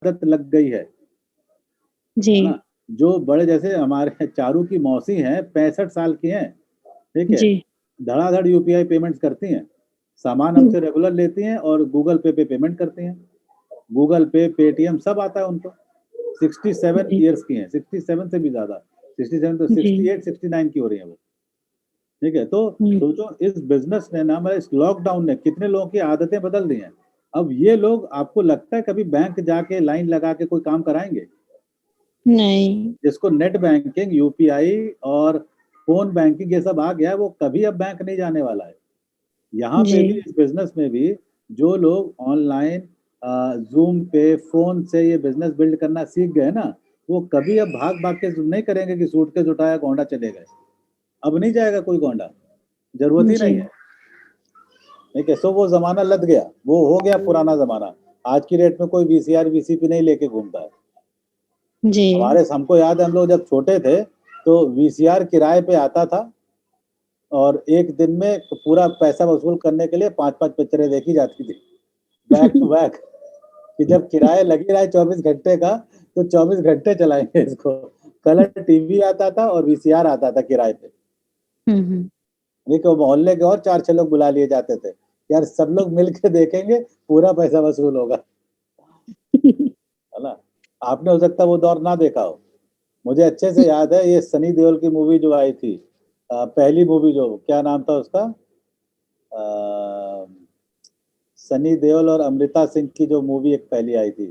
आदत लग गई है जी ना। जो बड़े जैसे हमारे चारू की मौसी हैं, 65 साल की हैं, ठीक है, जी। धड़ाधड़ यूपीआई पेमेंट्स करती हैं, सामान हम्म, हमसे रेगुलर लेती हैं और गूगल पे पेमेंट करती हैं। गूगल पे, पेटीएम सब आता है उनको। 67 जी ईयर्स की हैं, 67 से भी ज्यादा, 67 तो जी। 68 69 की हो रही है वो, ठीक है। तो हम्म, सोचो इस बिजनेस ने ना, मतलब इस लॉकडाउन ने कितने लोगों की आदतें बदल दी हैं। अब ये लोग, आपको लगता है कभी बैंक जाके लाइन लगा के कोई काम कराएंगे? नहीं। जिसको नेट बैंकिंग, यूपीआई और फोन बैंकिंग ये सब आ गया है, वो कभी अब बैंक नहीं जाने वाला है। यहाँ पे भी, जी इस बिजनेस में भी, जो लोग ऑनलाइन जूम पे, फोन से ये बिजनेस बिल्ड करना सीख गए ना, वो कभी अब भाग भाग के नहीं करेंगे कि सूटकेस उठाया गोंडा चले गए। अब नहीं जाएगा कोई गोंडा, जरूरत ही जी नहीं है। ठीक है, सो वो जमाना लद गया, वो हो गया पुराना जमाना। आज की डेट में कोई वीसीआर वीसीपी नहीं लेके घूमता है। जी। हमको याद है, हम लोग जब छोटे थे तो वीसीआर किराए पे आता था, और एक दिन में पूरा पैसा वसूल करने के लिए 5-5 पिक्चरें देखी जाती थी, बैक टू बैक। कि जब किराया लगी रहा है 24 घंटे का, तो 24 घंटे चलाएंगे इसको। कलर टीवी आता था और वीसीआर आता था किराए पे। हम्म। नहीं कि मोहल्ले के और 4-6 लोग बुला लिए जाते थे, यार सब लोग मिलके देखेंगे, पूरा पैसा वसूल होगा, है ना। आपने हो सकता है वो दौर ना देखा हो। मुझे अच्छे से याद है, ये सनी देओल की मूवी जो आई थी, पहली मूवी, जो क्या नाम था उसका, अ, सनी देओल और अमृता सिंह की जो मूवी एक पहली आई थी,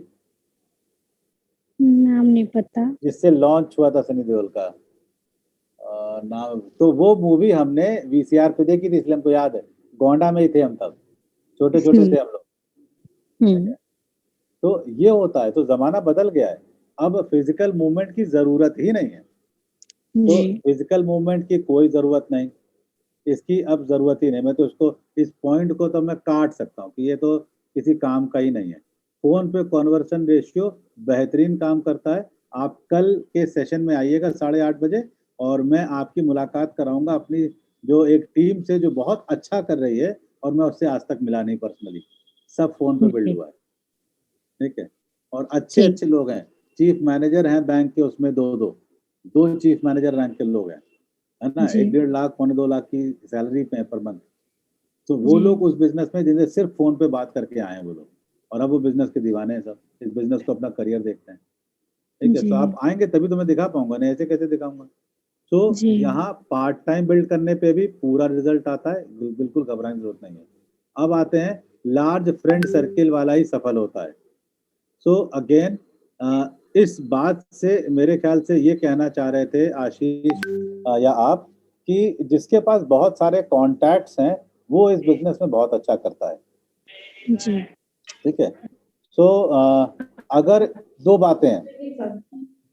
नाम नहीं पता। जिससे लॉन्च हुआ था सनी देओल का, नाम तो, वो मूवी हमने वीसीआर पे देखी थी, इसलिए हमको याद है। गोंडा में ही थे हम तब, छोटे छोटे हम्म थे हम लोग। ठीक हम्म। है, तो ये होता है, तो जमाना बदल गया है। अब फिजिकल मूवमेंट की जरूरत ही नहीं है। तो जी फिजिकल मूवमेंट की कोई जरूरत नहीं, इसकी अब जरूरत ही नहीं। मैं तो इसको, इस पॉइंट को तो मैं काट सकता हूँ कि ये तो किसी काम का ही नहीं है। फोन पे कॉन्वर्सन रेशियो बेहतरीन काम करता है। आप कल के सेशन में आइएगा 8:30 बजे, और मैं आपकी मुलाकात कराऊंगा अपनी जो एक टीम से, जो बहुत अच्छा कर रही है, और मैं उससे आज तक मिला नहीं पर्सनली, सब फोन पे बिल्ड जी। हुआ है। ठीक है, और अच्छे ठीक। अच्छे लोग हैं। चीफ मैनेजर हैं बैंक के, उसमें दो दो दो चीफ मैनेजर रैंक के लोग हैं, है ना। जी 1-1.5 लाख, 2.25 लाख की सैलरी पे है पर मंथ। तो वो जी लोग उस बिजनेस में, जिन्हें सिर्फ फोन पे बात करके आए हैं वो लोग, और अब वो बिजनेस के दीवाने हैं सब, इस बिजनेस को अपना करियर देखते हैं। ठीक है, जी तो आप आएंगे तभी तो मैं दिखा पाऊंगा, नहीं ऐसे कैसे दिखाऊंगा। तो जी। यहाँ पार्ट टाइम बिल्ड करने पे भी पूरा रिजल्ट आता है, बिल्कुल घबराने की जरूरत नहीं है। अब आते हैं, लार्ज फ्रेंड सर्किल वाला ही सफल होता है। सो अगेन, इस बात से मेरे ख्याल से ये कहना चाह रहे थे आशीष, या आप, कि जिसके पास बहुत सारे कॉन्टैक्ट्स हैं, वो इस बिजनेस में बहुत अच्छा करता है। जी। ठीक है, सो अगर दो बातें हैं,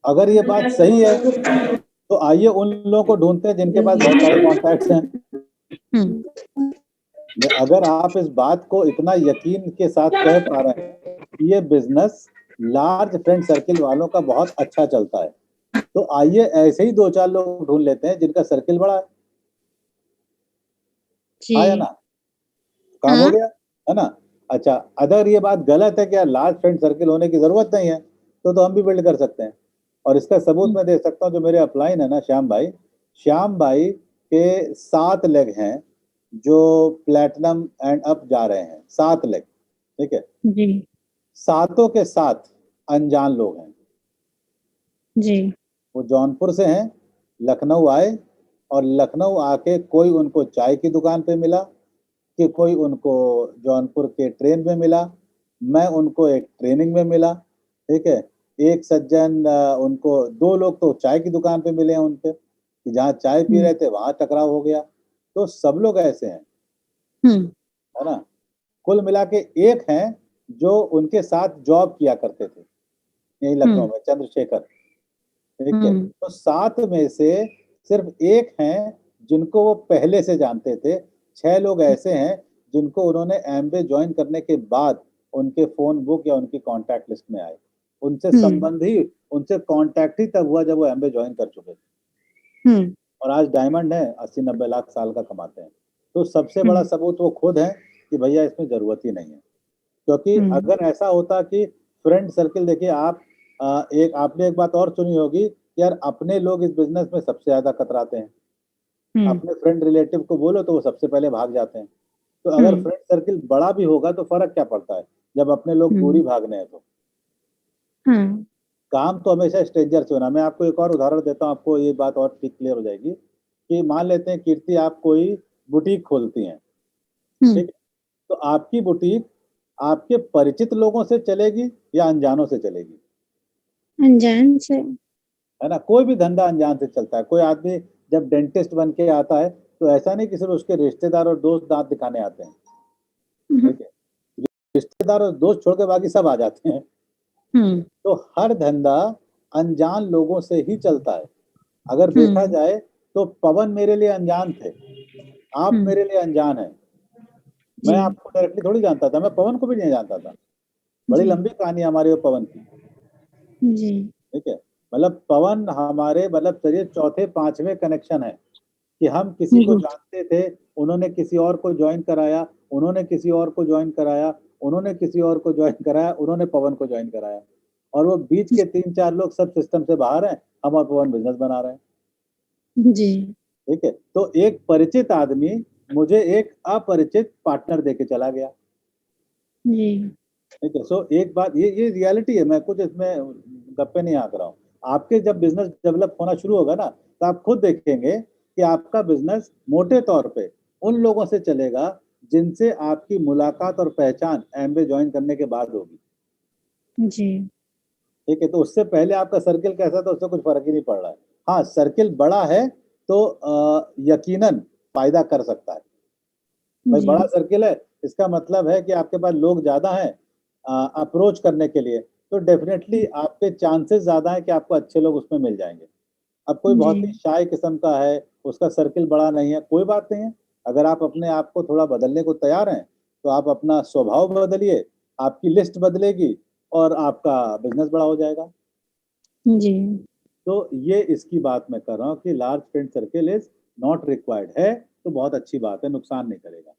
अगर ये बात सही है, तो आइए उन लोगों को ढूंढते हैं जिनके पास बहुत सारे कॉन्टैक्ट्स हैं। हम्म। अगर आप इस बात को इतना यकीन के साथ कह पा रहे हैं कि ये बिजनेस लार्ज फ्रेंड सर्किल वालों का बहुत अच्छा चलता है, तो आइए ऐसे ही 2-4 लोग ढूंढ लेते हैं जिनका सर्किल बड़ा है या जी। ना, काम हो हाँ। गया, है ना। अच्छा, अगर ये बात गलत है कि यार लार्ज फ्रेंड सर्किल होने की जरूरत नहीं है, तो हम भी बिल्ड कर सकते हैं। और इसका सबूत मैं दे सकता हूँ, जो मेरे अपलाइन है ना, श्याम भाई के 7 लेग हैं जो प्लेटिनम एंड अप जा रहे हैं, 7 लेग। ठीक है, जी सातों के साथ अनजान लोग हैं। जी। वो जौनपुर से हैं, लखनऊ आए, और लखनऊ आके कोई उनको चाय की दुकान पे मिला, कि कोई उनको जौनपुर के ट्रेन में मिला, मैं उनको एक ट्रेनिंग में मिला। ठीक है, एक सज्जन, उनको 2 लोग तो चाय की दुकान पे मिले हैं उनके, कि जहाँ चाय पी हम्म रहे थे वहां टकराव हो गया। तो सब लोग ऐसे हैं, हम्म है ना। कुल मिला के एक हैं जो उनके साथ जॉब किया करते थे यही लखनऊ हम्म में, चंद्रशेखर। ठीक है, हम्म तो 7 में से सिर्फ एक हैं जिनको वो पहले से जानते थे। 6 लोग ऐसे हैं जिनको उन्होंने एमबे ज्वाइन करने के बाद उनके फोन बुक या उनकी कांटेक्ट लिस्ट में आए। उनसे हम्म संबंध ही, उनसे कांटेक्ट ही तब हुआ जब वो एमबे ज्वाइन कर चुके थे, हम्म और आज डायमंड है, 80-90 लाख साल का कमाते हैं। तो सबसे बड़ा हम्म सबूत वो खुद है कि भैया इसमें जरूरत ही नहीं है। क्योंकि हम्म अगर ऐसा होता कि फ्रेंड सर्किल देखिए आप, एक आपने एक बात और सुनी होगी कि यार अपने लोग इस बिजनेस में सबसे ज्यादा कतराते हैं, अपने फ्रेंड रिलेटिव को बोलो तो वो सबसे पहले भाग जाते हैं। तो अगर फ्रेंड सर्किल बड़ा भी होगा तो फर्क क्या पड़ता है जब अपने लोग दूरी भागने हैं तो। काम तो हमेशा स्ट्रेंजर से होना। मैं आपको एक और उदाहरण देता हूँ, आपको ये बात और ठीक क्लियर हो जाएगी कि मान लेते हैं कीर्ति आप कोई बुटीक खोलती हैं, ठीक है, तो आपकी बुटीक आपके परिचित लोगों से चलेगी या अनजानों से चलेगी? अनजान से। है ना, कोई भी धंधा अनजान से चलता है। कोई आदमी जब डेंटिस्ट बन के आता है तो ऐसा नहीं कि सिर्फ उसके रिश्तेदार और दोस्त दांत दिखाने आते हैं, ठीक है, रिश्तेदार और दोस्त छोड़ के बाकी सब आ जाते हैं। तो हर धंधा अनजान लोगों से ही चलता है। अगर देखा जाए तो पवन मेरे लिए अनजान थे, आप मेरे लिए अनजान हैं। मैं आपको डायरेक्टली थोड़ी जानता था, मैं पवन को भी नहीं जानता था। बड़ी लंबी कहानी है हमारी और पवन की, ठीक है। मतलब पवन हमारे मतलब चलिए चौथे पांचवें कनेक्शन है कि हम किसी को जानते थे, उन्होंने किसी और को ज्वाइन कराया, उन्होंने किसी और को ज्वाइन कराया, उन्होंने किसी और को ज्वाइन कराया, उन्होंने पवन को ज्वाइन कराया, और वो बीच के 3-4 लोग सब सिस्टम से बाहर हैं, हम और पवन बिजनेस बना रहे हैं। जी। ठीक है, तो एक परिचित आदमी मुझे एक अपरिचित पार्टनर देके चला गया। जी। ठीक है, सो एक बात ये रियलिटी है, मैं कुछ इसमें गप्पे नहीं आंक रहा हूँ। आपके जब बिजनेस डेवलप होना शुरू होगा ना तो आप खुद देखेंगे कि आपका बिजनेस मोटे तौर पे उन लोगों से चलेगा जिनसे आपकी मुलाकात और पहचान एमबे ज्वाइन करने के बाद होगी। जी। ठीक है, तो उससे पहले आपका सर्किल कैसा था उससे कुछ फर्क ही नहीं पड़ रहा है। हाँ, सर्किल बड़ा है तो यकीनन फायदा कर सकता है। भाई बड़ा सर्किल है इसका मतलब है कि आपके पास लोग ज्यादा हैं अप्रोच करने के लिए, तो डेफिनेटली आपके चांसेस ज्यादा है कि आपको अच्छे लोग उसमें मिल जाएंगे। अब कोई बहुत ही शाय किस्म का है, उसका सर्किल बड़ा नहीं है, कोई बात नहीं है। अगर आप अपने आप को थोड़ा बदलने को तैयार हैं तो आप अपना स्वभाव बदलिए, आपकी लिस्ट बदलेगी और आपका बिजनेस बड़ा हो जाएगा। जी। तो ये इसकी बात मैं कर रहा हूँ कि large friend circle is not required है, तो बहुत अच्छी बात है, नुकसान नहीं करेगा।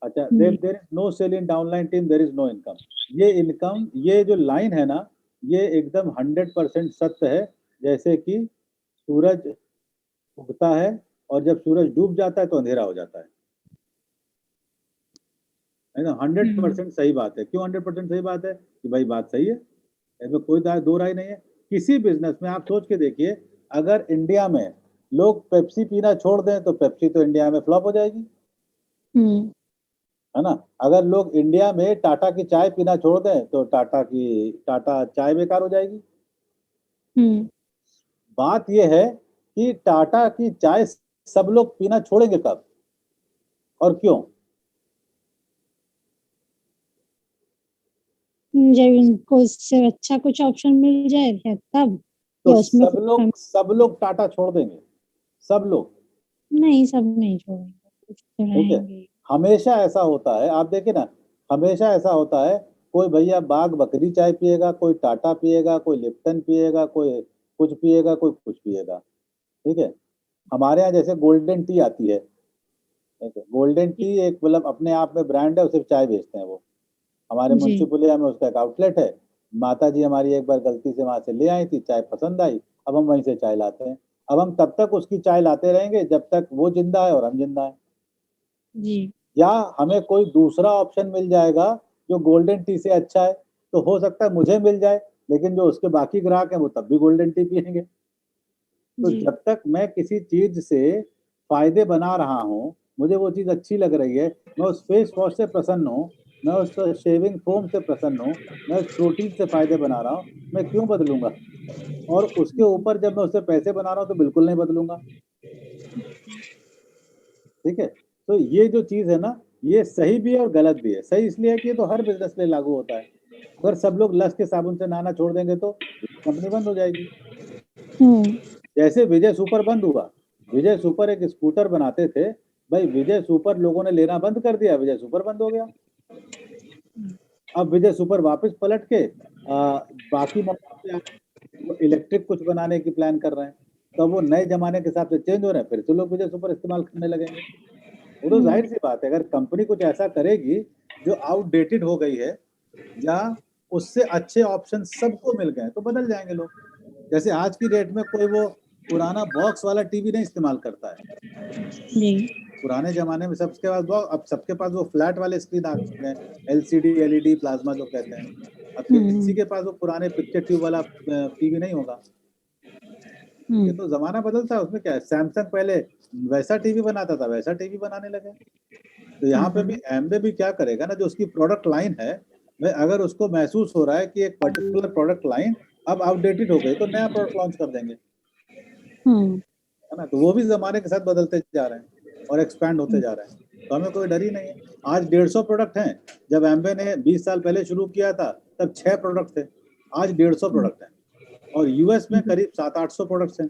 अच्छा, there is no sale in downline team, there is no income. ये इनकम, ये जो लाइन है ना, ये एकदम 100% सत्य है। जैसे कि सूरज उगता है और जब सूरज डूब जाता है तो अंधेरा हो जाता है ना। 100% सही बात है। क्यों 100% सही बात है? कि भाई बात सही है, इसमें कोई दो राय नहीं है। किसी बिजनेस में आप सोच के देखिए, अगर इंडिया में लोग पेप्सी पीना छोड़ दें तो पेप्सी तो इंडिया में फ्लॉप हो जाएगी, है ना। अगर लोग इंडिया में टाटा की चाय पीना छोड़ दें तो टाटा चाय बेकार हो जाएगी। बात यह है कि टाटा की चाय सब लोग पीना छोड़ेंगे कब और क्यों? जब इनको उससे अच्छा कुछ ऑप्शन मिल जाए तब, तो या उसमें सब लोग टाटा छोड़ देंगे, सब लोग नहीं, सब नहीं छोड़ेंगे, कुछ तो ठीक है। रहेंगे। हमेशा ऐसा होता है, आप देखिए ना, हमेशा ऐसा होता है, कोई भैया बाग बकरी चाय पिएगा, कोई टाटा पिएगा, कोई लिप्टन पिएगा, कोई कुछ पिएगा, कोई कुछ पिएगा, ठीक है। हमारे यहाँ जैसे गोल्डन टी आती है, ठीक है, गोल्डन टी एक मतलब अपने आप में ब्रांड है, वो सिर्फ चाय बेचते हैं वो। हमारे मुंशी पुलिया में उसका एक आउटलेट है। माता जी हमारी एक बार गलती से वहां से ले आई थी, चाय पसंद आई, अब हम वहीं से चाय लाते हैं। अब हम तब तक उसकी चाय लाते रहेंगे जब तक वो जिंदा है और हम जिंदा है। जी। या हमें कोई दूसरा ऑप्शन मिल जाएगा जो गोल्डन टी से अच्छा है, तो हो सकता है मुझे मिल जाए, लेकिन जो उसके बाकी ग्राहक हैं वो तब भी गोल्डन टी पियेंगे। तो जब तक मैं किसी चीज से फायदे बना रहा हूँ, मुझे वो चीज अच्छी लग रही है, मैं उस फेस वॉश से प्रसन्न हूँ, मैं उस शेविंग फोम से प्रसन्न हूँ, मैं उस प्रोटीन से फायदे बना रहा हूँ, मैं क्यों बदलूंगा? और उसके ऊपर जब मैं उससे पैसे बना रहा हूँ तो बिल्कुल नहीं बदलूंगा। ठीक है, तो ये जो चीज है ना, ये सही भी है और गलत भी है। सही इसलिए है कि ये तो हर बिजनेस में लागू होता है। अगर सब लोग लस के साबुन से नहाना छोड़ देंगे तो कंपनी बंद हो जाएगी। जैसे विजय सुपर बंद हुआ, विजय सुपर एक स्कूटर बनाते थे, भाई विजय सुपर लोगों ने लेना बंद कर दिया, विजय सुपर बंद हो गया। अब विजय सुपर वापस पलट के बाकी मॉडल पे इलेक्ट्रिक कुछ बनाने की प्लान कर रहे हैं, तो वो नए जमाने के हिसाब से चेंज हो रहे हैं, फिर तो लोग विजय सुपर इस्तेमाल करने लगेंगे। वो तो जाहिर सी बात है, अगर कंपनी कुछ ऐसा करेगी जो आउटडेटेड हो गई है या उससे अच्छे ऑप्शन सबको मिल गए तो बदल जाएंगे लोग। जैसे आज की डेट में कोई वो पुराना बॉक्स वाला टीवी नहीं इस्तेमाल करता है। जी। पुराने जमाने में सबके पास अब सबके पास वो फ्लैट वाले स्क्रीन आ चुके हैं, एलसीडी एलईडी प्लाज्मा जो कहते हैं। अब किसी के पास वो पुराने पिक्चर ट्यूब वाला टीवी नहीं होगा। ये तो जमाना बदलता है, उसमें क्या है। सैमसंग पहले वैसा टीवी बनाता था, वैसा टीवी बनाने लगे। तो यहाँ पे भी एम्बे भी क्या करेगा ना, जो उसकी प्रोडक्ट लाइन है, वह अगर उसको महसूस हो रहा है कि एक पर्टिकुलर प्रोडक्ट लाइन अब आउटडेटेड हो गई तो नया प्रोडक्ट लॉन्च कर देंगे, है ना। तो वो भी जमाने के साथ बदलते जा रहे हैं और एक्सपैंड होते जा रहे हैं, तो हमें कोई डर ही नहीं है। आज 150 प्रोडक्ट हैं, जब एम्बे ने 20 साल पहले शुरू किया था तब 6 प्रोडक्ट थे, आज 150 प्रोडक्ट हैं, और यूएस में करीब 700-800 प्रोडक्ट्स हैं।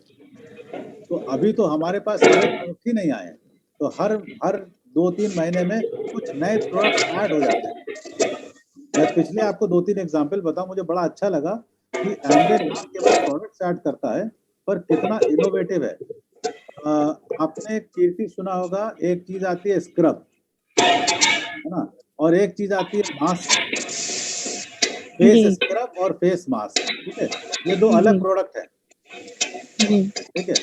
तो अभी तो हमारे पास नए प्रोडक्ट ही नहीं आए हैं, तो हर 2-3 महीने में कुछ नए प्रोडक्ट ऐड हो जाते हैं। मैं पिछले आपको 2-3 एग्जांपल बताऊं, मुझे बड़ा अच्छा लगा कि एम्बे ना केवल प्रोडक्ट्स ऐड करता है पर कितना इनोवेटिव है। आपने कीर्ति सुना होगा, एक चीज आती है स्क्रब, है ना, और एक चीज आती है मास्क, फेस जी। स्क्रब और फेस मास्क, ठीक है, ये दो अलग जी। प्रोडक्ट है, जी। ठीक है।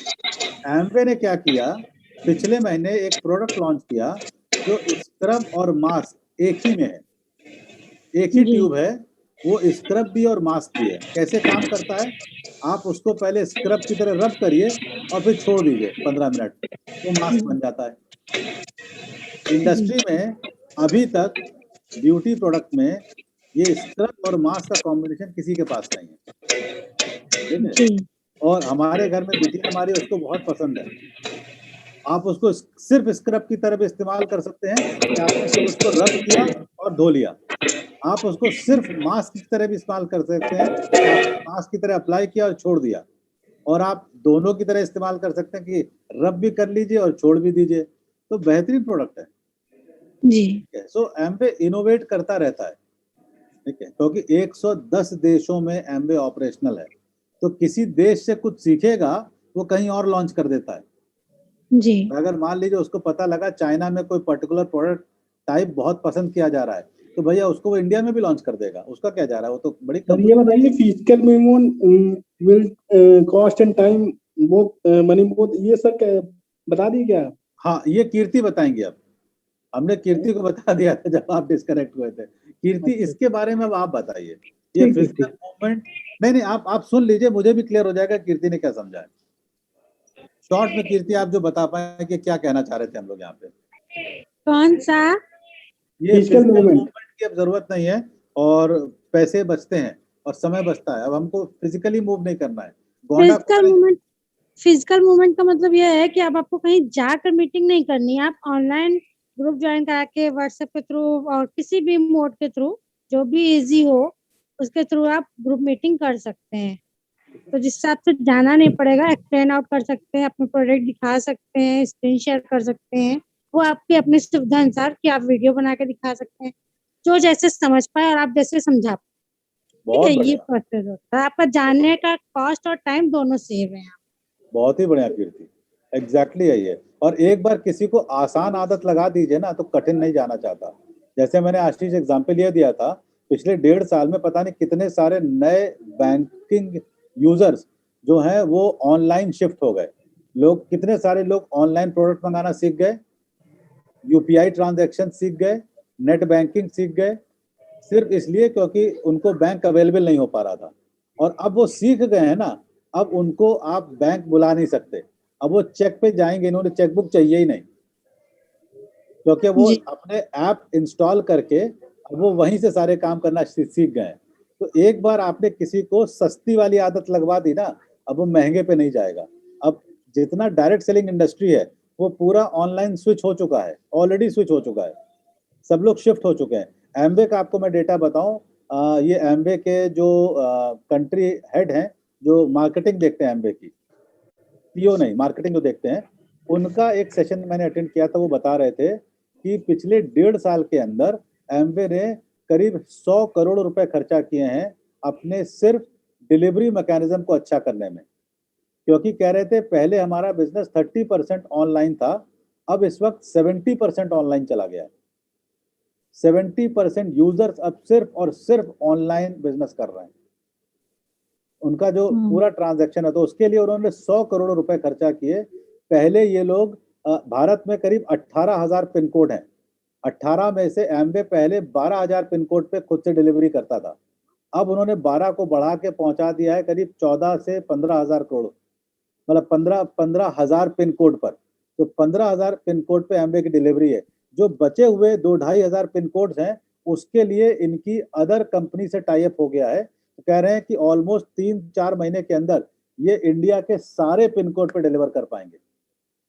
एम्वे ने क्या किया, पिछले महीने एक प्रोडक्ट लॉन्च किया जो स्क्रब और मास्क एक ही में है, एक ही जी। ट्यूब है, वो स्क्रब भी और मास्क भी है। कैसे काम करता है, आप उसको पहले स्क्रब की तरह रब करिए और फिर छोड़ दीजिए 15 मिनट, वो मास्क बन जाता है। इंडस्ट्री में अभी तक ब्यूटी प्रोडक्ट में ये स्क्रब और मास्क का कॉम्बिनेशन किसी के पास नहीं है, ठीक है। जी। और हमारे घर में बिटिया हमारी उसको बहुत पसंद है। आप उसको सिर्फ स्क्रब की तरह इस्तेमाल कर सकते हैं कि आपने सिर्फ उसको रब किया और धो लिया। आप उसको सिर्फ मास्क की तरह भी इस्तेमाल कर सकते हैं कि आपने मास्क की तरह अप्लाई किया और छोड़ दिया, और आप दोनों की तरह इस्तेमाल कर सकते हैं कि रब भी कर लीजिए और छोड़ भी दीजिए। तो बेहतरीन प्रोडक्ट है। जी। सो एम्बे इनोवेट करता रहता है, ठीक है, क्योंकि 110 देशों में एम्बे ऑपरेशनल है, तो किसी देश से कुछ सीखेगा वो कहीं और लॉन्च कर देता है। जी। अगर मान लीजिए उसको पता लगा चाइना में कोई पर्टिकुलर प्रोडक्ट टाइप बहुत पसंद किया जा रहा है, तो भैया उसको वो इंडिया में भी लॉन्च कर देगा, उसका क्या जा रहा है, वो तो बड़ी सर ये कंपनी। बताइए physical memo will cost and time वो मनी बोथ ये सर बता दिए क्या? हाँ, ये कीर्ति बताएंगे। अब हमने कीर्ति को बता दिया था जब आप डिस्कनेक्ट हुए थे। कीर्ति, अच्छा इसके बारे में अब आप बताइए, ये ठीक है फिजिकल ठीक। मूवमेंट। नहीं नहीं, आप सुन लीजिए, मुझे भी क्लियर हो जाएगा कीर्ति ने क्या समझा है। शॉर्ट में कीर्ति आप जो बता पाए कि क्या कहना चाह रहे थे हम लोग यहाँ पे। कौन सा? ये फिजिकल फिजिकल मूवमेंट। मूवमेंट की अब जरूरत नहीं है, और पैसे बचते हैं और समय बचता है। अब हमको फिजिकली मूव नहीं करना है, गोंडा को फिजिकल मूवमेंट, फिजिकल मूवमेंट का मतलब यह है कि अब आपको कहीं जाकर मीटिंग नहीं करनी है, आप ऑनलाइन ग्रुप ज्वाइन करा के व्हाट्सएप के थ्रू और किसी भी मोड के थ्रू, जो भी इजी हो उसके थ्रू आप ग्रुप मीटिंग कर सकते हैं। तो जिससे आपसे जाना नहीं पड़ेगा, एक्सप्लेन आउट कर सकते हैं, अपने प्रोडक्ट दिखा सकते हैं, स्क्रीन शेयर कर सकते हैं। वो आपकी अपनी सुविधा अनुसार कि आप वीडियो बना के दिखा सकते हैं, जो जैसे समझ पाए और आप जैसे समझा पाए। ठीक है, बहुत ये बढ़िया, प्रोसेस होता है। आपका जाने का कॉस्ट और टाइम दोनों सेव है। बहुत ही बढ़िया कीर्ति, एग्जैक्टली यही है। और एक बार किसी को आसान आदत लगा दीजिए ना तो कठिन नहीं जाना चाहता। जैसे मैंने आशीष एग्जाम्पल ये दिया था, पिछले 1.5 साल में पता नहीं कितने सारे नए बैंकिंग यूजर्स जो हैं वो ऑनलाइन शिफ्ट हो गए। लोग, कितने सारे लोग ऑनलाइन प्रोडक्ट मंगाना सीख गए, यूपीआई ट्रांजैक्शन सीख गए, नेट बैंकिंग सीख गए, सिर्फ इसलिए क्योंकि उनको बैंक अवेलेबल नहीं हो पा रहा था। और अब वो सीख गए हैं ना, अब उनको आप बैंक बुला नहीं सकते। अब वो चेक पे जाएंगे, इन्होंने चेकबुक चाहिए ही नहीं, क्योंकि वो जी। अपने ऐप इंस्टॉल करके अब वो वहीं से सारे काम करना सीख गए हैं। तो एक बार आपने किसी को सस्ती वाली आदत लगवा दी ना, अब वो महंगे पे नहीं जाएगा। अब जितना डायरेक्ट सेलिंग इंडस्ट्री है वो पूरा ऑनलाइन स्विच हो चुका है, ऑलरेडी स्विच हो चुका है, सब लोग शिफ्ट हो चुके हैं। एम्बे का आपको मैं डेटा बताऊं, ये एम्बे के जो कंट्री हेड हैं, जो मार्केटिंग देखते हैं एम्बे की, सीईओ नहीं, मार्केटिंग जो देखते हैं, उनका एक सेशन मैंने अटेंड किया था। वो बता रहे थे कि पिछले 1.5 साल के अंदर एम्बे ने करीब 100 करोड़ रुपए खर्चा किए हैं अपने सिर्फ डिलीवरी मैकेनिज्म को अच्छा करने में। क्योंकि कह रहे थे पहले हमारा बिजनेस 30% ऑनलाइन था, अब इस वक्त 70% ऑनलाइन चला गया है। 70% यूजर्स अब सिर्फ और सिर्फ ऑनलाइन बिजनेस कर रहे हैं। उनका जो पूरा ट्रांजैक्शन है, तो उसके लिए उन्होंने 100 करोड़ रुपए खर्चा किए। पहले ये लोग भारत में करीब 18,000 पिन कोड हैं। 18 में से एम्बे पहले 12,000 पिन कोड पे खुद से डिलीवरी करता था। अब उन्होंने 12 को बढ़ा के पहुंचा दिया है करीब 14 से 15,000 करोड़, मतलब 15,000 पिन कोड पर। तो 15,000 पिन कोड पे एम्बे की डिलीवरी है। जो बचे हुए 2-2,500 पिन कोड्स हैं, उसके लिए इनकी अदर कंपनी से टाई अप हो गया है। तो कह रहे हैं कि ऑलमोस्ट 3-4 महीने के अंदर ये इंडिया के सारे पिन कोड पे डिलीवर कर पाएंगे।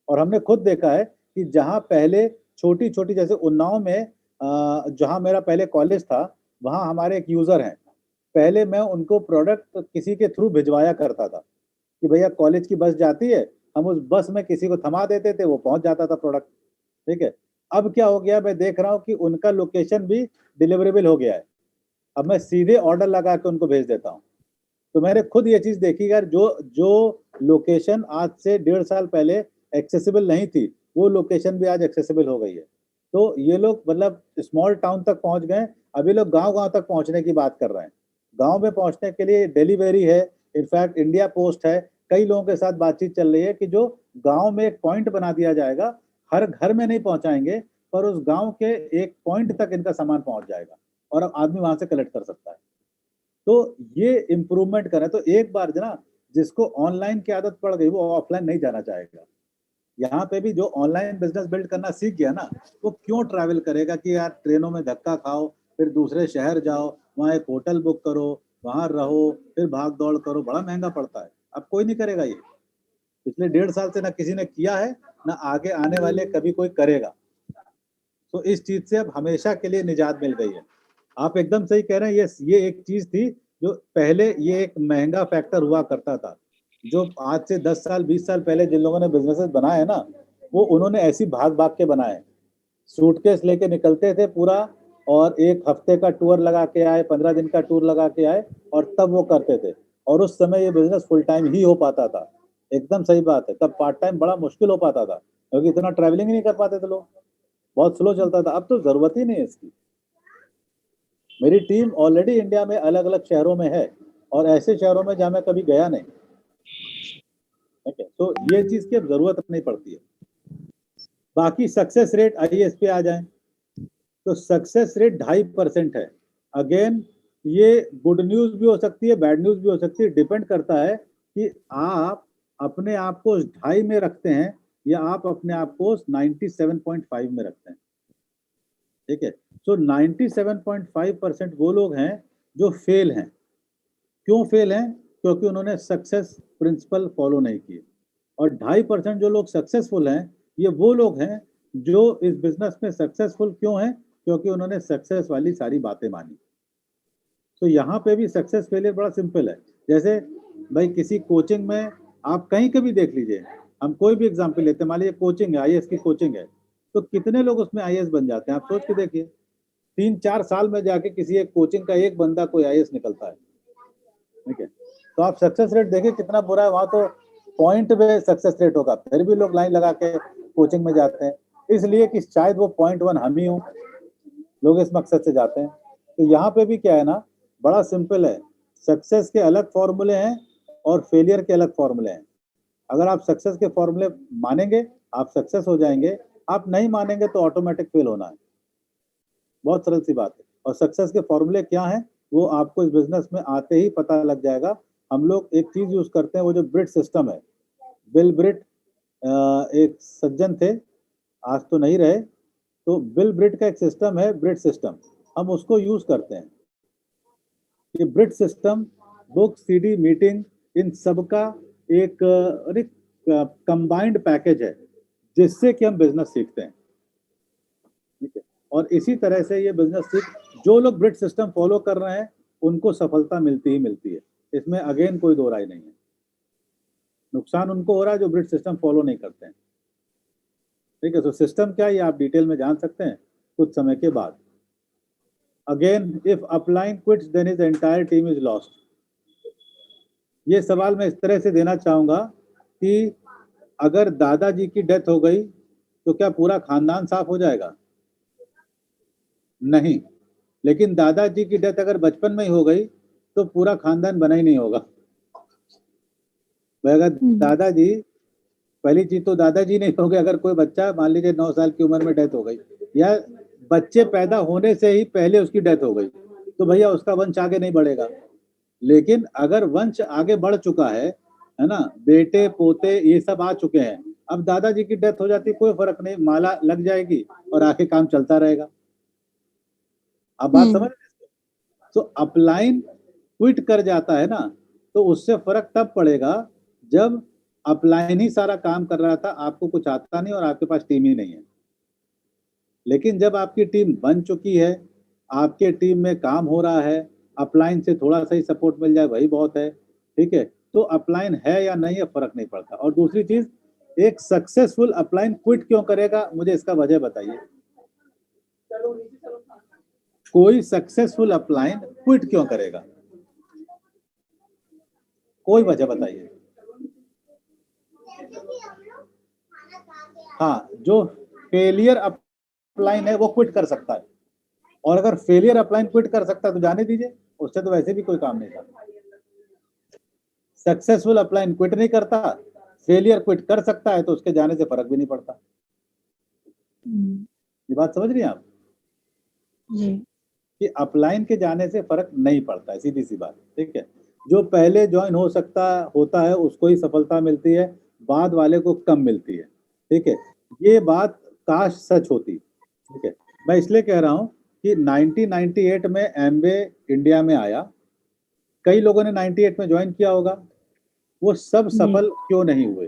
और हमने खुद देखा है कि जहां पहले छोटी छोटी, जैसे उन्नाव में जहां मेरा पहले कॉलेज था, वहां हमारे एक यूजर हैं। पहले मैं उनको प्रोडक्ट किसी के थ्रू भिजवाया करता था कि भैया कॉलेज की बस जाती है, हम उस बस में किसी को थमा देते थे, वो पहुंच जाता था प्रोडक्ट। ठीक है, अब क्या हो गया, मैं देख रहा हूँ कि उनका लोकेशन भी डिलीवरेबल हो गया है। अब मैं सीधे ऑर्डर लगा के उनको भेज देता हूँ। तो मैंने खुद ये चीज देखी यार, जो लोकेशन आज से 1.5 साल पहले एक्सेसिबल नहीं थी, वो लोकेशन भी आज एक्सेसिबल हो गई है। तो ये लोग मतलब स्मॉल टाउन तक पहुंच गए। अभी लोग गांव-गांव तक पहुंचने की बात कर रहे हैं। गांव में पहुंचने के लिए डिलीवरी है, इनफैक्ट इंडिया पोस्ट है, कई लोगों के साथ बातचीत चल रही है कि जो गांव में एक पॉइंट बना दिया जाएगा, हर घर में नहीं पहुंचाएंगे, पर उस गांव के एक पॉइंट तक इनका सामान पहुंच जाएगा और अब आदमी वहां से कलेक्ट कर सकता है। तो ये इम्प्रूवमेंट करें। तो एक बार ना जिसको ऑनलाइन की आदत पड़ गई, वो ऑफलाइन नहीं जाना चाहेगा। यहाँ पे भी जो ऑनलाइन बिजनेस बिल्ड करना सीख गया ना, वो क्यों ट्रैवल करेगा कि यार ट्रेनों में धक्का खाओ, फिर दूसरे शहर जाओ, वहाँ एक होटल बुक करो, वहाँ रहो, फिर भाग दौड़ करो, बड़ा महंगा पड़ता है। अब कोई नहीं करेगा ये। पिछले 1.5 साल से ना किसी ने किया है, ना आगे आने वाले कभी कोई करेगा। तो इस चीज से अब हमेशा के लिए निजात मिल गई है। आप एकदम सही कह रहे हैं। ये एक चीज थी जो पहले ये एक महंगा फैक्टर हुआ करता था। जो आज से 10 साल 20 साल पहले जिन लोगों ने बिजनेसेस बनाए ना, वो उन्होंने ऐसी भाग भाग के बनाए। सूटकेस लेके निकलते थे पूरा, और एक हफ्ते का टूर लगा के आए, 15 दिन का टूर लगा के आए, और तब वो करते थे। और उस समय ये बिजनेस फुल टाइम ही हो पाता था। एकदम सही बात है। तब पार्ट टाइम बड़ा मुश्किल हो पाता था, क्योंकि इतना ट्रैवलिंग ही नहीं कर पाते थे लोग, बहुत स्लो चलता था। अब तो जरूरत ही नहीं है इसकी। मेरी टीम ऑलरेडी इंडिया में अलग अलग शहरों में है, और ऐसे शहरों में जहां मैं कभी गया नहीं। ठीक है, तो ये चीज की अब जरूरत नहीं पड़ती है। बाकी सक्सेस रेट, आइए इस पे आ जाएं। तो सक्सेस रेट 2.5% है। अगेन ये गुड न्यूज भी हो सकती है, बैड न्यूज भी हो सकती है। डिपेंड करता है कि आप अपने आप को 2.5 में रखते हैं या आप अपने आप को 97.5 में रखते हैं। ठीक है, सो 97.5% वो लोग हैं जो फेल हैं। क्यों फेल हैं? क्योंकि उन्होंने सक्सेस प्रिंसिपल फॉलो नहीं किए। और 2.5% जो लोग सक्सेसफुल हैं, ये वो लोग हैं जो इस बिजनेस में सक्सेसफुल क्यों हैं? क्योंकि उन्होंने सक्सेस वाली सारी बातें मानी। तो यहाँ पे भी सक्सेस फेलियर बड़ा सिंपल है। जैसे भाई किसी कोचिंग में आप कहीं के भी देख लीजिए, हम कोई भी एग्जाम्पल लेते हैं, मान लीजिए कोचिंग है, आईएएस की कोचिंग है, तो कितने लोग उसमें आईएएस बन जाते हैं? आप सोच के देखिए, 3-4 साल में जाके किसी एक कोचिंग का एक बंदा कोई आईएएस निकलता है। ठीक है, तो आप सक्सेस रेट देखिए कितना बुरा है। वहां तो पॉइंट पे सक्सेस रेट होगा, फिर भी लोग लाइन लगा के कोचिंग में जाते हैं, इसलिए कि शायद वो 0.1 हम ही हूँ। लोग इस मकसद से जाते हैं। तो यहाँ पे भी क्या है ना, बड़ा सिंपल है। सक्सेस के अलग फॉर्मूले हैं और फेलियर के अलग फॉर्मूले हैं। अगर आप सक्सेस के फॉर्मूले मानेंगे, आप सक्सेस हो जाएंगे। आप नहीं मानेंगे तो ऑटोमेटिक फेल होना है। बहुत सरल सी बात है। और सक्सेस के फॉर्मूले क्या हैं, वो आपको इस बिजनेस में आते ही पता लग जाएगा। हम लोग एक चीज यूज करते हैं, वो जो ब्रिट सिस्टम है। बिल ब्रिट एक सज्जन थे, आज तो नहीं रहे। तो बिल ब्रिट का एक सिस्टम है, ब्रिट सिस्टम, हम उसको यूज करते हैं। ये ब्रिट सिस्टम बुक, सीडी, मीटिंग, इन सबका एक कंबाइंड पैकेज है, जिससे कि हम बिजनेस सीखते हैं। ठीक है, और इसी तरह से ये बिजनेस सीख, जो लोग ब्रिट सिस्टम फॉलो कर रहे हैं उनको सफलता मिलती ही मिलती है। इसमें अगेन कोई दो राय नहीं है। नुकसान उनको हो रहा है जो ब्रिट सिस्टम फॉलो नहीं करते हैं। ठीक है, तो सिस्टम क्या है ये आप डिटेल में जान सकते हैं कुछ समय के बाद। Again, if upline quits then his entire team is lost. ये सवाल मैं इस तरह से देना चाहूंगा कि अगर दादाजी की डेथ हो गई तो क्या पूरा खानदान साफ हो जाएगा? नहीं, लेकिन दादाजी की डेथ अगर बचपन में ही हो गई तो पूरा खानदान बना ही नहीं होगा। अगर दादाजी, पहली चीज तो दादाजी नहीं हो गए, अगर कोई बच्चा मान लीजिए 9 साल की उम्र में डेथ हो गई, या बच्चे पैदा होने से ही पहले उसकी डेथ हो गई, तो भैया उसका वंश आगे नहीं बढ़ेगा। लेकिन अगर वंश आगे बढ़ चुका है ना, बेटे पोते ये सब आ चुके हैं, अब दादाजी की डेथ हो जाती कोई फर्क नहीं, माला लग जाएगी और आगे काम चलता रहेगा। आप बात समझ रहे हैं? तो अपलाइन क्विट कर जाता है ना, तो उससे फर्क तब पड़ेगा जब अपलाइन ही सारा काम कर रहा था, आपको कुछ आता नहीं और आपके पास टीम ही नहीं है। लेकिन जब आपकी टीम बन चुकी है, आपके टीम में काम हो रहा है, अपलाइन से थोड़ा सा ही सपोर्ट मिल जाए वही बहुत है, ठीक है, तो अपलाइन है या नहीं है फर्क नहीं पड़ता। और दूसरी चीज, एक सक्सेसफुल अपलाइन क्विट क्यों करेगा, मुझे इसका वजह बताइए। कोई सक्सेसफुल अपलाइन क्विट क्यों करेगा, कोई वजह बताइए। हाँ, जो फेलियर अपलाइन है वो क्विट कर सकता है, और अगर फेलियर अपलाइन क्विट कर सकता है तो जाने दीजिए, उससे तो वैसे भी कोई काम नहीं था। सक्सेसफुल अपलाइन क्विट नहीं करता, फेलियर क्विट कर सकता है, तो उसके जाने से फर्क भी नहीं पड़ता। ये बात समझ रही हैं आप जी। कि अपलाइन के जाने से फर्क नहीं पड़ता है, सीधी सी बात, ठीक है। जो पहले ज्वाइन होता है उसको ही सफलता मिलती है, बाद वाले को कम मिलती है, ठीक है। ये बात काश सच होती, ठीक है। मैं इसलिए कह रहा हूं कि 1998 में एमवे इंडिया में आया, कई लोगों ने 98 में ज्वाइन किया होगा, वो सब सफल क्यों नहीं हुए।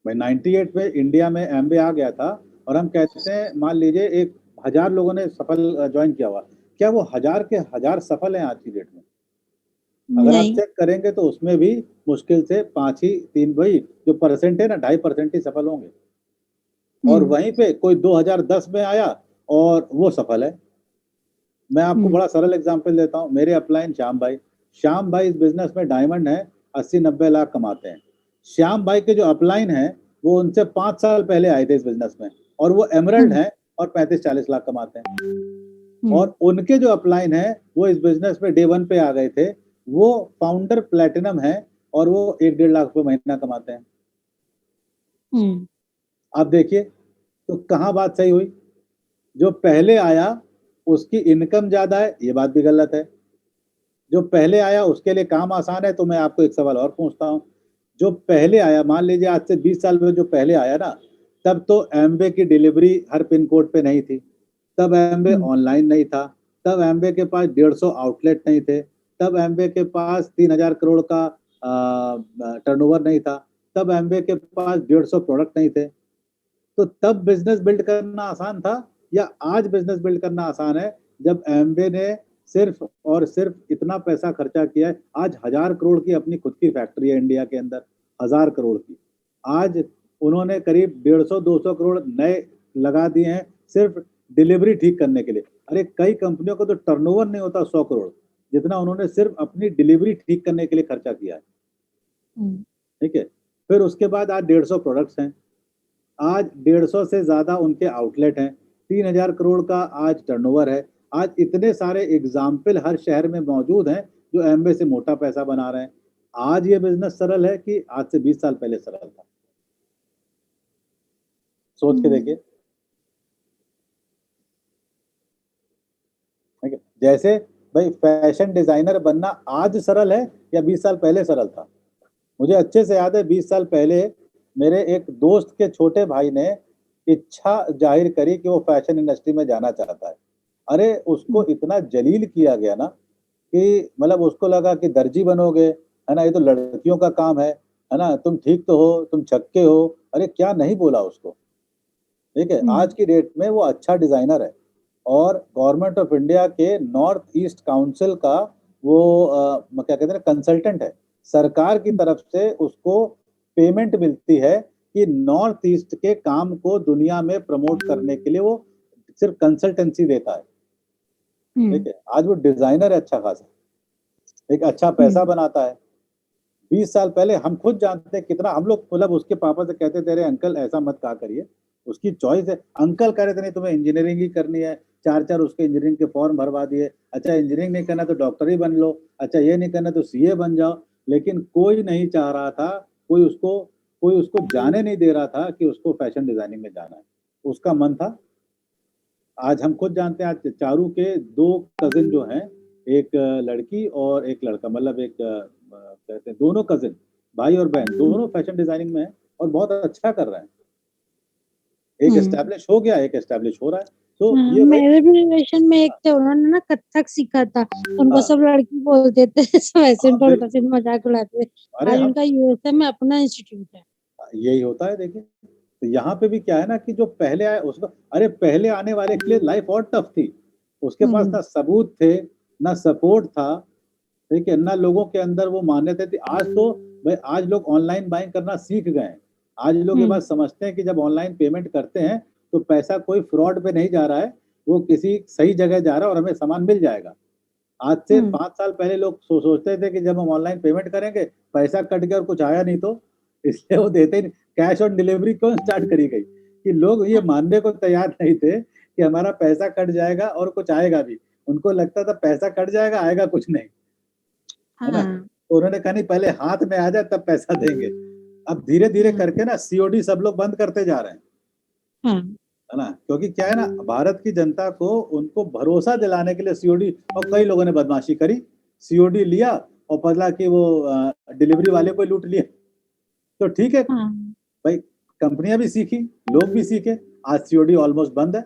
भाई 98 में इंडिया में एमवे आ गया था, और हम कहते हैं मान लीजिए 1000 लोगों ने सफल ज्वाइन किया हुआ, क्या वो 1000 के 1000 सफल हैं आज की डेट में? अगर आप चेक करेंगे तो उसमें भी मुश्किल से 5 ही 3, वही जो परसेंट है ना, 2.5% ही सफल होंगे। और वहीं पे कोई 2010 में आया और वो सफल है। मैं आपको बड़ा सरल एग्जांपल देता हूँ, मेरे अपलाइन श्याम भाई इस बिजनेस में डायमंड है, 80-90 लाख कमाते हैं। श्याम भाई के जो अपलाइन है वो उनसे 5 साल पहले आए थे इस बिजनेस में, और वो एमरल्ड है और 35-40 लाख कमाते हैं। और उनके जो अपलाइन है वो इस बिजनेस में डे 1 पे आ गए थे, वो फाउंडर प्लेटिनम है और वो 1-1.5 लाख रुपए महीना कमाते हैं। आप देखिए तो कहाँ बात सही हुई, जो पहले आया उसकी इनकम ज्यादा है, ये बात भी गलत है। जो पहले आया उसके लिए काम आसान है। तो मैं आपको एक सवाल और पूछता हूँ, जो पहले आया, मान लीजिए आज से 20 साल में जो पहले आया ना, तब तो एमवे की डिलीवरी हर पिन कोड पे नहीं थी, तब एमवे ऑनलाइन नहीं था, तब एमवे के पास 150 आउटलेट नहीं थे, तब एमवे के पास 3000 करोड़ का टर्नओवर नहीं था, तब एमवे के पास 150 प्रोडक्ट नहीं थे। तो तब बिजनेस बिल्ड करना आसान था या आज बिजनेस बिल्ड करना आसान है, जब एमवे ने सिर्फ और सिर्फ इतना पैसा खर्चा किया है। आज 1000 करोड़ की अपनी खुद की फैक्ट्री है इंडिया के अंदर, 1000 करोड़ की। आज उन्होंने करीब 150-200 करोड़ नए लगा दिए हैं सिर्फ डिलीवरी ठीक करने के लिए। अरे कई कंपनियों को तो टर्नओवर नहीं होता 100 करोड़, जितना उन्होंने सिर्फ अपनी डिलीवरी ठीक करने के लिए खर्चा किया है, ठीक है। फिर उसके बाद आज 150 प्रोडक्ट्स हैं, आज 150 से ज्यादा उनके आउटलेट हैं, 3000 करोड़ का आज टर्नओवर है। आज इतने सारे एग्जाम्पल हर शहर में मौजूद हैं जो एमवे से मोटा पैसा बना रहे हैं। आज ये बिजनेस सरल है कि आज से 20 साल पहले सरल था? सोच के देखिए। ठीक है, जैसे भाई फैशन डिजाइनर बनना आज सरल है या 20 साल पहले सरल था? मुझे अच्छे से याद है 20 साल पहले मेरे एक दोस्त के छोटे भाई ने इच्छा जाहिर करी कि वो फैशन इंडस्ट्री में जाना चाहता है। अरे उसको इतना जलील किया गया ना कि मतलब उसको लगा कि दर्जी बनोगे, है ना, ये तो लड़कियों का काम है ना, तुम ठीक तो हो, तुम छक्के हो। अरे क्या नहीं बोला उसको, ठीक है। आज की डेट में वो अच्छा डिजाइनर है और गवर्नमेंट ऑफ इंडिया के नॉर्थ ईस्ट काउंसिल का वो क्या कहते हैं कंसल्टेंट है। सरकार की तरफ से उसको पेमेंट मिलती है कि नॉर्थ ईस्ट के काम को दुनिया में प्रमोट करने के लिए वो सिर्फ कंसल्टेंसी देता है, ठीक है। आज वो डिजाइनर है अच्छा खासा, एक अच्छा पैसा बनाता है। 20 साल पहले हम खुद जानते हैं कितना, हम लोग मतलब उसके पापा से कहते थे अरे अंकल ऐसा मत कहा करिए, उसकी चॉइस है। अंकल कह रहे थे नहीं तुम्हें इंजीनियरिंग ही करनी है, 4 उसके इंजीनियरिंग के फॉर्म भरवा दिए। अच्छा इंजीनियरिंग नहीं करना तो डॉक्टर ही बन लो, अच्छा ये नहीं करना तो सीए बन जाओ। लेकिन कोई नहीं चाह रहा था, कोई उसको जाने नहीं दे रहा था कि उसको फैशन डिजाइनिंग में जाना है। उसका मन था। आज हम खुद जानते हैं, आज चारू के 2 कजिन जो हैं, एक लड़की और एक लड़का, मतलब एक कहते हैं दोनों कजिन, भाई और बहन दोनों फैशन डिजाइनिंग में हैं और बहुत अच्छा कर रहे हैं। एक एस्टैब्लिश हो गया, एक एस्टैब्लिश हो रहा है। तो ये भाई मेरे भी रिलेशन में एक थे, उन्होंने ना कथक सीखा था, उनको हाँ, सब लड़की बोलते थे, सब ऐसे हाँ, उनका उल्टा सीधा मजाक उड़ाते थे। अरे आज हम उनका यूएसए में अपना इंस्टीट्यूट है। यही होता है देखिए। तो यहाँ पे भी क्या है ना कि जो पहले आए उसको, अरे पहले आने वाले के लिए लाइफ और टफ थी। उसके पास ना सबूत थे, ना सपोर्ट था, ठीक है, ना लोगों के अंदर वो मान्यता थी। आज तो भाई आज लोग ऑनलाइन बाइंग करना सीख गए हैं। आज लोग ये बात समझते हैं कि जब ऑनलाइन पेमेंट करते हैं तो पैसा कोई फ्रॉड पे नहीं जा रहा है, वो किसी सही जगह जा रहा है और हमें सामान मिल जाएगा। आज से 5 साल पहले लोग सोचते थे कि जब हम ऑनलाइन पेमेंट करेंगे पैसा कट गया और कुछ आया नहीं तो, इसलिए वो देते ही नहीं। कैश ऑन डिलीवरी क्यों स्टार्ट करी गई कि लोग ये मानने को तैयार नहीं थे कि हमारा पैसा कट जाएगा और कुछ आएगा भी। उनको लगता था पैसा कट जाएगा, आएगा कुछ नहीं, है ना। तो उन्होंने कहा नहीं पहले हाथ में आ जाए तब पैसा देंगे। अब धीरे धीरे करके ना सीओडी सब लोग बंद करते जा रहे हैं, है ना। क्योंकि क्या है ना, भारत की जनता को उनको भरोसा दिलाने के लिए सीओडी, और कई लोगों ने बदमाशी करी, सीओडी लिया और बदला कि वो डिलीवरी वाले को लूट लिया। तो ठीक है भाई, कंपनियां भी सीखी, लोग भी सीखे। आज सीओडी ऑलमोस्ट बंद है।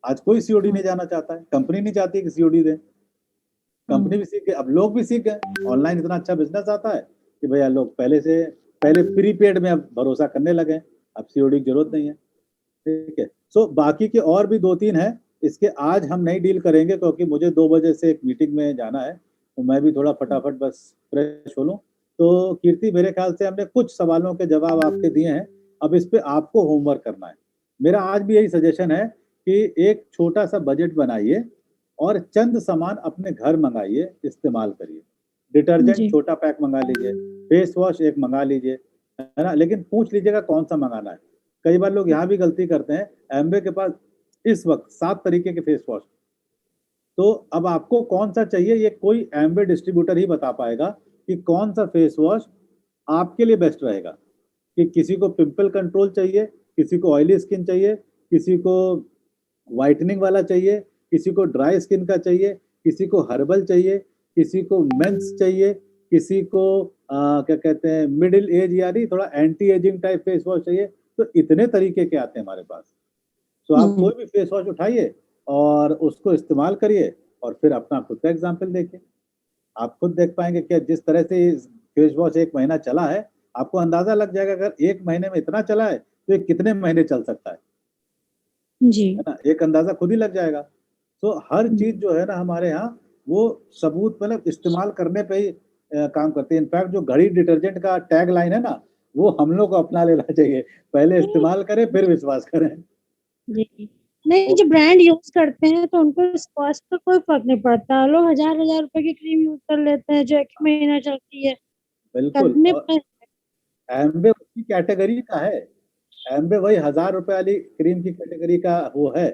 आज कोई सीओडी नहीं जाना चाहता है, कंपनी नहीं चाहती कि सीओडी दे। कंपनी भी सीख गई, अब लोग भी सीख गए। ऑनलाइन इतना अच्छा बिजनेस आता है कि भैया लोग पहले प्रीपेड में अब भरोसा करने लगे, अब सीओडी की जरूरत नहीं है, ठीक है। सो बाकी के और भी 2-3 है, इसके आज हम नहीं डील करेंगे क्योंकि मुझे 2 बजे से एक मीटिंग में जाना है, तो मैं भी थोड़ा फटाफट बस फ्रेश हो लूँ। तो कीर्ति, मेरे ख्याल से हमने कुछ सवालों के जवाब आपके दिए हैं, अब इस पे आपको होमवर्क करना है। मेरा आज भी यही सजेशन है कि एक छोटा सा बजट बनाइए और चंद सामान अपने घर मंगाइए, इस्तेमाल करिए। डिटर्जेंट छोटा पैक मंगा लीजिए, फेस वॉश एक मंगा लीजिए, है ना, लेकिन पूछ लीजिएगा कौन सा मंगाना है। कई बार लोग यहाँ भी गलती करते हैं, एम्बे के पास इस वक्त 7 तरीके के फेस वॉश, तो अब आपको कौन सा चाहिए ये कोई एम्बे डिस्ट्रीब्यूटर ही बता पाएगा कि कौन सा फेस वॉश आपके लिए बेस्ट रहेगा। कि किसी को पिंपल कंट्रोल चाहिए, किसी को ऑयली स्किन चाहिए, किसी को व्हाइटनिंग वाला चाहिए, किसी को ड्राई स्किन का चाहिए, किसी को हर्बल चाहिए, किसी को मेंस चाहिए, किसी को क्या कहते हैं मिडिल एज यानी थोड़ा anti ageing type face wash चाहिए। तो इतने तरीके के आते हैं हमारे पास। तो आप कोई भी फेस वॉश उठाइए और उसको इस्तेमाल करिए और फिर अपना खुद का एग्जाम्पल देखिए। आप खुद देख पाएंगे कि जिस तरह से फेस वॉश 1 महीना चला है, आपको अंदाजा लग जाएगा अगर 1 महीने में इतना चला है तो ये कितने महीने चल सकता है है ना, एक अंदाजा खुद ही लग जाएगा। तो हर चीज जो है ना हमारे यहाँ वो सबूत मतलब इस्तेमाल करने पे ही काम करती है। इनफैक्ट जो घड़ी डिटर्जेंट का टैग लाइन है ना, वो हम लोग को अपना लेना चाहिए, पहले इस्तेमाल करें फिर विश्वास करें। जी। नहीं, जो ब्रांड यूज करते हैं तो उनको इस कॉस्ट का कोई फर्क नहीं पड़ता। लोग हजार हजार रुपए की क्रीम यूज कर लेते हैं जो 1 महीना चलती है। बिल्कुल। करने और पे एम्बे उसी कैटेगरी का है, एम्बे वही 1000 रुपए वाली क्रीम की कैटेगरी का वो है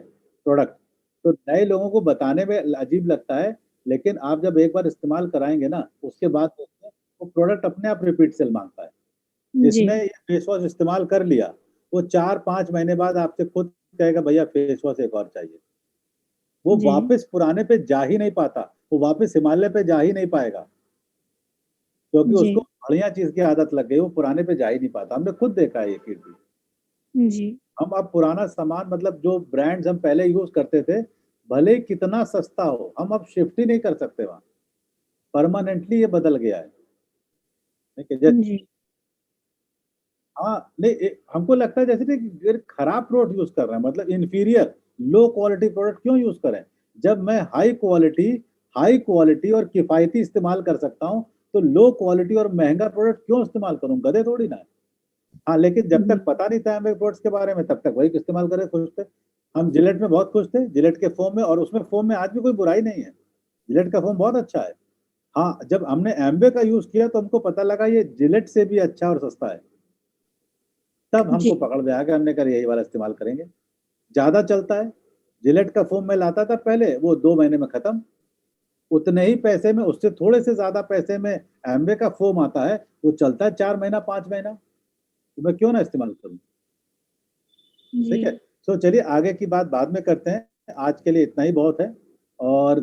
प्रोडक्ट। तो नए लोगों को बताने में अजीब लगता है, लेकिन आप जब एक बार इस्तेमाल कराएंगे ना उसके बाद देखिए वो प्रोडक्ट अपने आप रिपीट सेल मांगता है। जी जिसने ये फेस वॉश इस्तेमाल कर लिया वो 4-5 महीने बाद आपसे खुद कहेगा भैया फेस वॉश एक और चाहिए। वो जी वापस पुराने पे जा ही नहीं पाता, वो वापस हिमालय पे जा ही नहीं पाएगा क्योंकि जी उसको बढ़िया चीज की आदत लग गई, वो पुराने पे जा ही नहीं पाता। हमने खुद देखा है ये कीर्ति। जी हम अब पुराना सामान मतलब जो ब्रांड्स हम पहले यूज करते थे, भले ही कितना सस्ता हो, हम अब शिफ्ट ही नहीं कर सकते वहां। परमानेंटली ये बदल गया है, ठीक है। जी हाँ नहीं हमको लगता है जैसे कि खराब प्रोडक्ट यूज कर रहे हैं, मतलब इंफीरियर लो क्वालिटी प्रोडक्ट क्यों यूज करें जब मैं हाई क्वालिटी और किफायती इस्तेमाल कर सकता हूँ। तो लो क्वालिटी और महंगा प्रोडक्ट क्यों इस्तेमाल करूँ, गधे थोड़ी ना है। हाँ लेकिन जब तक पता नहीं था हमें प्रोडक्ट्स के बारे में तब तक वही इस्तेमाल करे खुश थे। हम जिलेट में बहुत खुश थे, जिलेट के फोम में, और उसमें फोम में आज भी कोई बुराई नहीं है, जिलेट का फोम बहुत अच्छा है। हाँ जब हमने एम्बे का यूज किया तो हमको पता लगा ये जिलेट से भी अच्छा और सस्ता है। तब जी। हमको पकड़ में आ गया, हमने कहा यही वाला इस्तेमाल करेंगे। ज्यादा चलता है। जिलेट का फोम मैं लाता था पहले, वो 2 महीने में खत्म। उतने ही पैसे में, उससे थोड़े से ज्यादा पैसे में एम्बे का फोम आता है, वो चलता है 4 महीना 5 महीना, तो मैं क्यों ना इस्तेमाल करूं। ठीक है। जी। चलिए आगे की बात बाद में करते हैं, आज के लिए इतना ही बहुत है। और